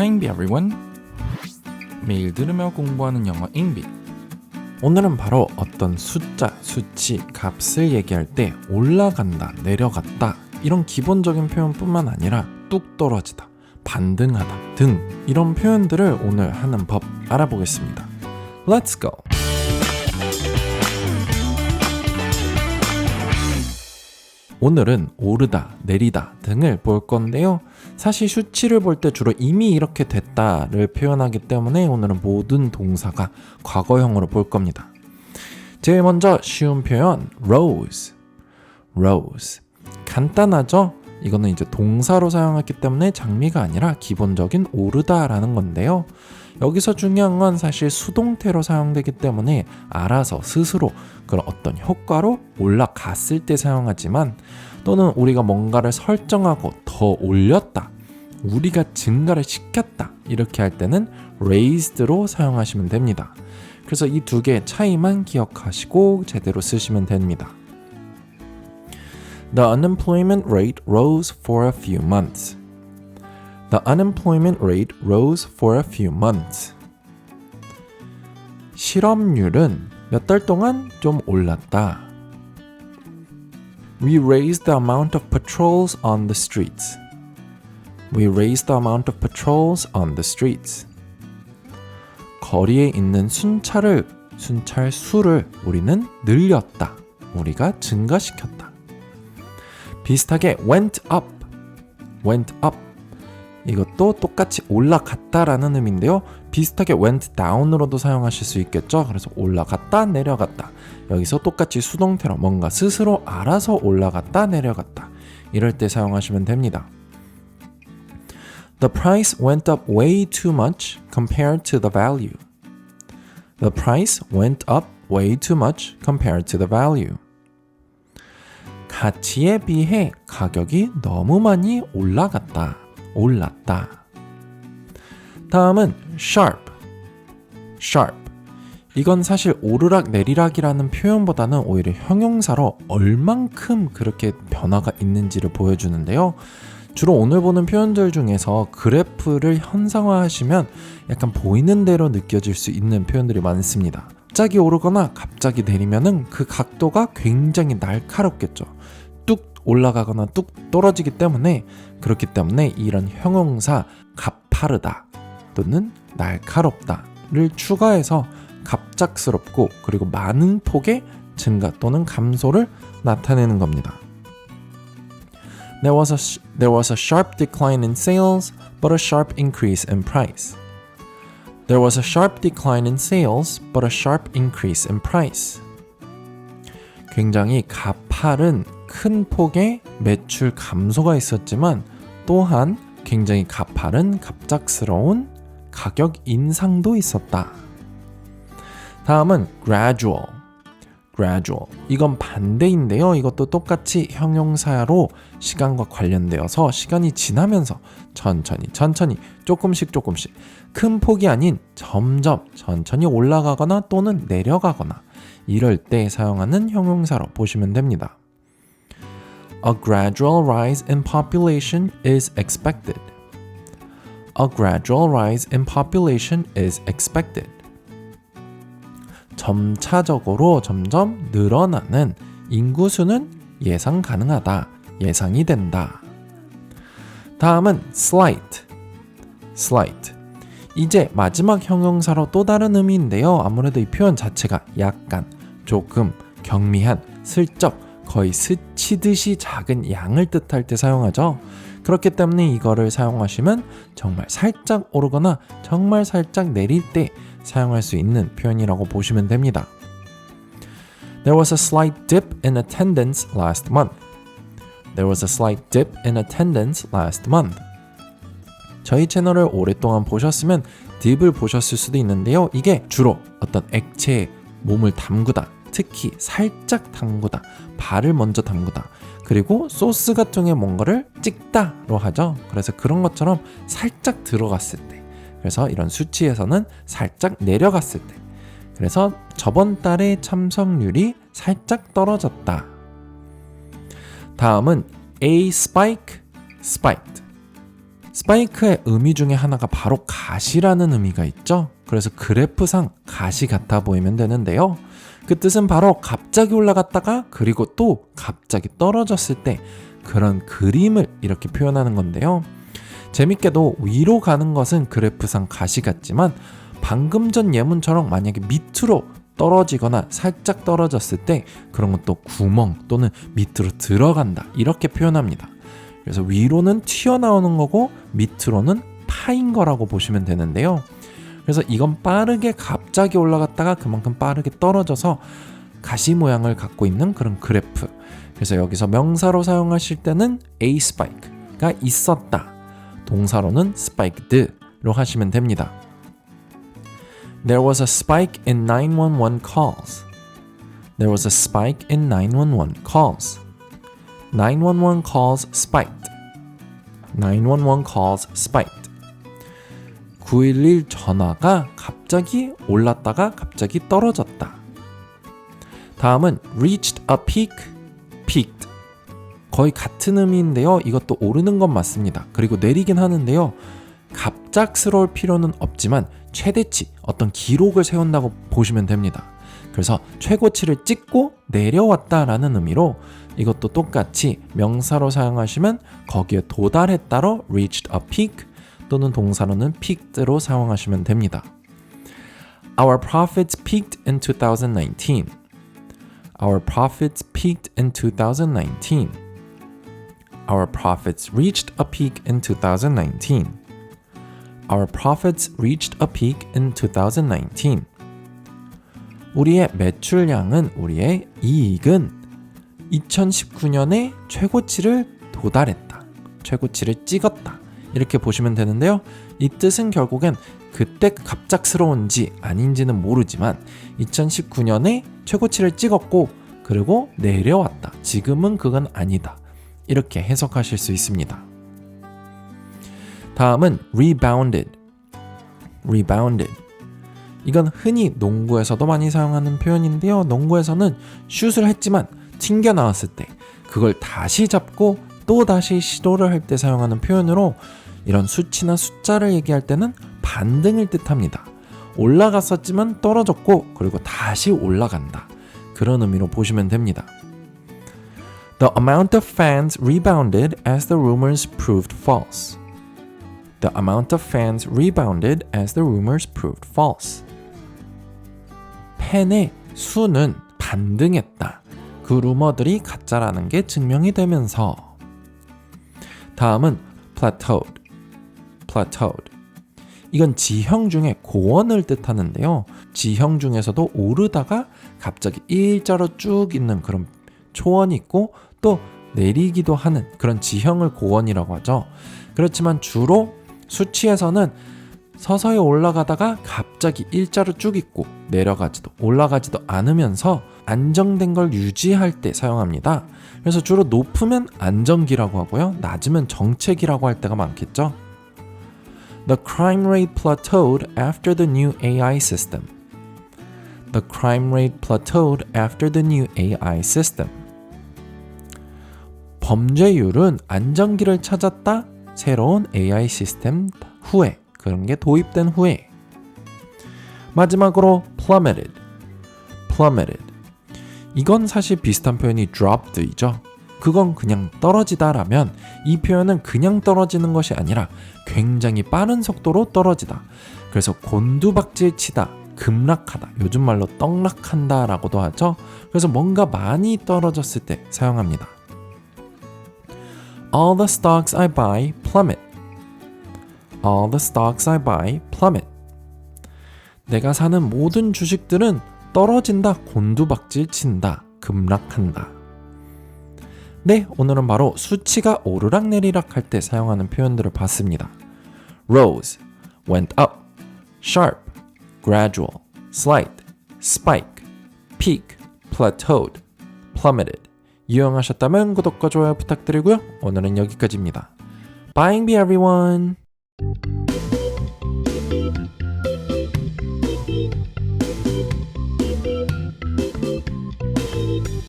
Hi everyone. 매일 들으며 공부하는 영어 잉비. 오늘은 바로 어떤 숫자, 수치, 값을 얘기할 때 올라간다, 내려갔다 이런 기본적인 표현뿐만 아니라 뚝 떨어지다, 반등하다 등 이런 표현들을 오늘 하는 법 알아보겠습니다. Let's go! 오늘은 오르다, 내리다 등을 볼 건데요. 사실 수치를 볼 때 주로 이미 이렇게 됐다를 표현하기 때문에 오늘은 모든 동사가 과거형으로 볼 겁니다. 제일 먼저 쉬운 표현 rose. rose. 간단하죠? 이거는 이제 동사로 사용했기 때문에 장미가 아니라 기본적인 오르다라는 건데요. 여기서 중요한 건 사실 수동태로 사용되기 때문에 알아서 스스로 그런 어떤 효과로 올라갔을 때 사용하지만 또는 우리가 뭔가를 설정하고 더 올렸다, 우리가 증가를 시켰다 이렇게 할 때는 raised로 사용하시면 됩니다. 그래서 이 두 개의 차이만 기억하시고 제대로 쓰시면 됩니다. The unemployment rate rose for a few months. The unemployment rate rose for a few months. 실업률은 몇 달 동안 좀 올랐다. We raised the amount of patrols on the streets. We raised the amount of patrols on the streets. 거리에 있는 순찰 수를 우리는 늘렸다. 우리가 증가시켰다. 비슷하게 went up. went up. 이것도 똑같이 올라갔다라는 의미인데요. 비슷하게 went down으로도 사용하실 수 있겠죠. 그래서 올라갔다, 내려갔다. 여기서 똑같이 수동태로 뭔가 스스로 알아서 올라갔다, 내려갔다. 이럴 때 사용하시면 됩니다. The price went up way too much compared to the value. The price went up way too much compared to the value. 가치에 비해 가격이 너무 많이 올라갔다. 올랐다. 다음은 sharp. sharp. 이건 사실 오르락 내리락이라는 표현보다는 오히려 형용사로 얼만큼 그렇게 변화가 있는지를 보여주는데요. 주로 오늘 보는 표현들 중에서 그래프를 현상화하시면 약간 보이는 대로 느껴질 수 있는 표현들이 많습니다. 갑자기 오르거나 갑자기 내리면은 그 각도가 굉장히 날카롭겠죠. 뚝 올라가거나 뚝 떨어지기 때문에 그렇기 때문에 이런 형용사 가파르다 또는 날카롭다를 추가해서 갑작스럽고 그리고 많은 폭의 증가 또는 감소를 나타내는 겁니다. There was a sharp decline in sales, but a sharp increase in price. There was a sharp decline in sales, but a sharp increase in price. 굉장히 가파른 큰 폭의 매출 감소가 있었지만 또한 굉장히 가파른 갑작스러운 가격 인상도 있었다. 다음은 gradual. gradual. 이건 반대인데요. 이것도 똑같이 형용사로 시간과 관련되어서 시간이 지나면서 천천히 조금씩 큰 폭이 아닌 점점 천천히 올라가거나 또는 내려가거나 이럴 때 사용하는 형용사로 보시면 됩니다. A gradual rise in population is expected. A gradual rise in population is expected. 점차적으로 점점 늘어나는 인구수는 예상 가능하다. 예상이 된다. 다음은 slight. slight. 이제 마지막 형용사로 또 다른 의미인데요. 아무래도 이 표현 자체가 약간, 조금, 경미한, 슬쩍, 거의 스치듯이 작은 양을 뜻할 때 사용하죠. 그렇기 때문에 이거를 사용하시면 정말 살짝 오르거나 정말 살짝 내릴 때 사용할 수 있는 표현이라고 보시면 됩니다. There was a slight dip in attendance last month. There was a slight dip in attendance last month. 저희 채널을 오랫동안 보셨으면 딥을 보셨을 수도 있는데요. 이게 주로 어떤 액체에 몸을 담그다, 특히 살짝 담그다, 발을 먼저 담그다, 그리고 소스 같은 게 뭔가를 찍다로 하죠. 그래서 그런 것처럼 살짝 들어갔을 때, 그래서 이런 수치에서는 살짝 내려갔을 때, 그래서 저번 달의 참석률이 살짝 떨어졌다. 다음은 a spike, spiked. 스파이크의 의미 중에 하나가 바로 가시라는 의미가 있죠. 그래서 그래프상 가시 같아 보이면 되는데요. 그 뜻은 바로 갑자기 올라갔다가 그리고 또 갑자기 떨어졌을 때 그런 그림을 이렇게 표현하는 건데요. 재밌게도 위로 가는 것은 그래프상 가시 같지만 방금 전 예문처럼 만약에 밑으로 떨어지거나 살짝 떨어졌을 때 그런 것도 구멍 또는 밑으로 들어간다 이렇게 표현합니다. 그래서 위로는 튀어나오는 거고 밑으로는 파인 거라고 보시면 되는데요. 그래서 이건 빠르게 갑자기 올라갔다가 그만큼 빠르게 떨어져서 가시 모양을 갖고 있는 그런 그래프. 그래서 여기서 명사로 사용하실 때는 a spike가 있었다. 동사로는 spiked로 하시면 됩니다. There was a spike in 911 calls. There was a spike in 911 calls. 911 calls spiked. 911 calls spiked. 911 전화가 갑자기 올랐다가 갑자기 떨어졌다. 다음은 reached a peak, peaked. 거의 같은 의미인데요. 이것도 오르는 건 맞습니다. 그리고 내리긴 하는데요. 갑작스러울 필요는 없지만 최대치 어떤 기록을 세운다고 보시면 됩니다. 그래서 최고치를 찍고 내려왔다라는 의미로 이것도 똑같이 명사로 사용하시면 거기에 도달했다로 reached a peak 또는 동사로는 peaked로 사용하시면 됩니다. Our profits peaked in 2019. Our profits peaked in 2019. Our profits reached a peak in 2019. Our profits reached a peak in 2019. 우리의 매출량은 우리의 이익은 2019년에 최고치를 도달했다. 최고치를 찍었다. 이렇게 보시면 되는데요. 이 뜻은 결국엔 그때 갑작스러운지 아닌지는 모르지만 2019년에 최고치를 찍었고 그리고 내려왔다. 지금은 그건 아니다. 이렇게 해석하실 수 있습니다. 다음은 rebounded. rebounded. 이건 흔히 농구에서도 많이 사용하는 표현인데요. 농구에서는 슛을 했지만 튕겨 나왔을 때 그걸 다시 잡고 또 다시 시도를 할 때 사용하는 표현으로 이런 수치나 숫자를 얘기할 때는 반등을 뜻합니다. 올라갔었지만 떨어졌고 그리고 다시 올라간다. 그런 의미로 보시면 됩니다. The amount of fans rebounded as the rumors proved false. The amount of fans rebounded as the rumors proved false. 팬의 수는 반등했다. 그 루머들이 가짜라는 게 증명이 되면서. 다음은 plateaued. plateaued. 이건 지형 중에 고원을 뜻하는데요. 지형 중에서도 오르다가 갑자기 일자로 쭉 있는 그런 초원이 있고 또 내리기도 하는 그런 지형을 고원이라고 하죠. 그렇지만 주로 수치에서는 서서히 올라가다가 갑자기 일자로 쭉 있고 내려가지도 올라가지도 않으면서 안정된 걸 유지할 때 사용합니다. 그래서 주로 높으면 안정기라고 하고요. 낮으면 정체기라고 할 때가 많겠죠. The crime rate plateaued after the new AI system. The crime rate plateaued after the new AI system. 범죄율은 안정기를 찾았다. 새로운 AI 시스템 후에 그런 게 도입된 후에. 마지막으로 plummeted. plummeted. 이건 사실 비슷한 표현이 dropped이죠. 그건 그냥 떨어지다라면 이 표현은 그냥 떨어지는 것이 아니라 굉장히 빠른 속도로 떨어지다. 그래서 곤두박질 치다, 급락하다, 요즘 말로 떡락한다 라고도 하죠. 그래서 뭔가 많이 떨어졌을 때 사용합니다. All the stocks I buy plummet. All the stocks I buy plummet. 내가 사는 모든 주식들은 떨어진다, 곤두박질 친다, 급락한다. 네, 오늘은 바로 수치가 오르락내리락 할 때 사용하는 표현들을 봤습니다. Rose, went up, sharp, gradual, slight, spike, peak, plateaued, plummeted. 유용하셨다면 구독과 좋아요 부탁드리고요. 오늘은 여기까지입니다. Bye everyone!